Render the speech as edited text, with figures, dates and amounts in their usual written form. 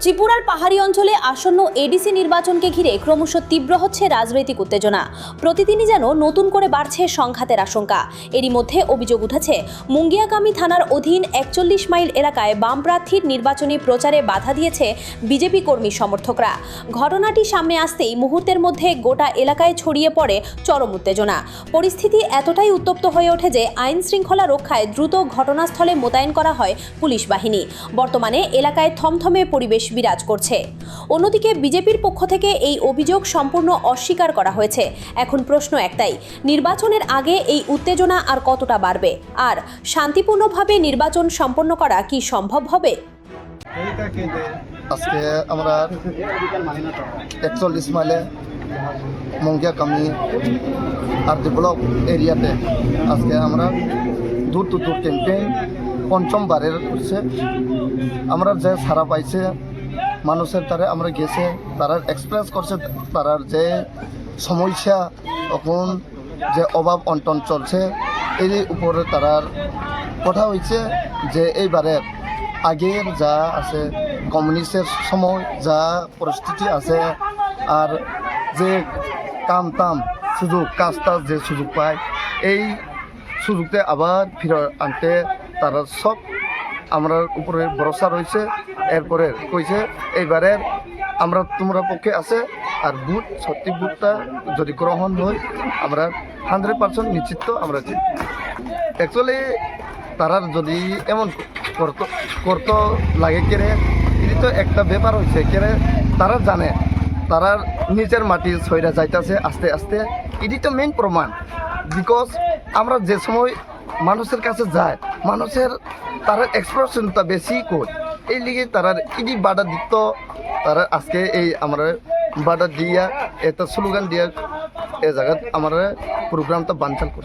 ত্রিপুরার পাহাড়ি অঞ্চলে আসন্ন এডিসি নির্বাচনকে ঘিরে ক্রমশ তীব্র হচ্ছে রাজনৈতিক উত্তেজনা। প্রতিদিনই যেন নতুন করে বাড়ছে সংঘাতের আশঙ্কা। এরই মধ্যে অভিযোগ উঠেছে মুঙ্গিয়াকামী থানার অধীন ৪১ মাইল এলাকায় বাম প্রার্থীর নির্বাচনী প্রচারে বাধা দিয়েছে বিজেপি কর্মী সমর্থকরা। ঘটনাটি সামনে আসতেই মুহূর্তের মধ্যে গোটা এলাকায় ছড়িয়ে পড়ে চরম উত্তেজনা। পরিস্থিতি এতটাই উত্তপ্ত হয়ে ওঠে যে আইন শৃঙ্খলা রক্ষায় দ্রুত ঘটনাস্থলে মোতায়েন করা হয় পুলিশ বাহিনী। বর্তমানে এলাকায় থমথমে পরিবেশ বিরাজ করছে। অন্যদিকে বিজেপির পক্ষ থেকে এই অভিযোগ সম্পূর্ণ অস্বীকার করা হয়েছে। এখন প্রশ্ন একটাই, নির্বাচনের আগে এই উত্তেজনা আর কতটা বাড়বে? আর শান্তিপূর্ণভাবে নির্বাচন সম্পন্ন করা কি সম্ভব হবে? আজকে আমরা ৪১ মাইলে মুঙ্গিয়াকামী আর ব্লক এরিয়াতে আজকে আমরা দূর ক্যাম্পেইন পঞ্চমবারের করছে। আমরা যে সারা পাইছে মানুষের তারা আমরা গেছে, তারা এক্সপ্রেস করছে তারার যে সমস্যা এখন যে অভাব অন্টন চলছে এর উপরে তারার কথা হয়েছে যে এইবারে আগের যা আছে কমিউনিস্টের সময় যা পরিস্থিতি আছে আর যে কাম সুযোগ কাজ যে সুযোগ পায় এই সুযোগতে আবার ফিরে আনতে তারা সব আমরা উপরে ভরসা রয়েছে। এরপরে কইছে এইবারে আমরা তোমরা পক্ষে আছে আর বুথ সত্যি বুথটা যদি গ্রহণ হয় আমরা 100% নিশ্চিত আমরা অ্যাকচুয়ালি তারার যদি এমন করতে লাগে কেড়ে এটি তো একটা ব্যাপার হয়েছে কেড়ে তারা জানে তারা নিজের মাটি সইরা যাইতেছে আস্তে আস্তে। এটি তো মেইন প্রমাণ। বিকজ আমরা যে সময় মানুষের কাছে যায় মানুষের তারা এক্সপ্রেশনটা বেশি কর এই লিগে তারা ইডি বাধা দিত। তারা আজকে এই আমরা বাধা দিয়া একটা স্লোগান দিয়া এ জায়গায় আমরা প্রোগ্রামটা বানচাল করছি।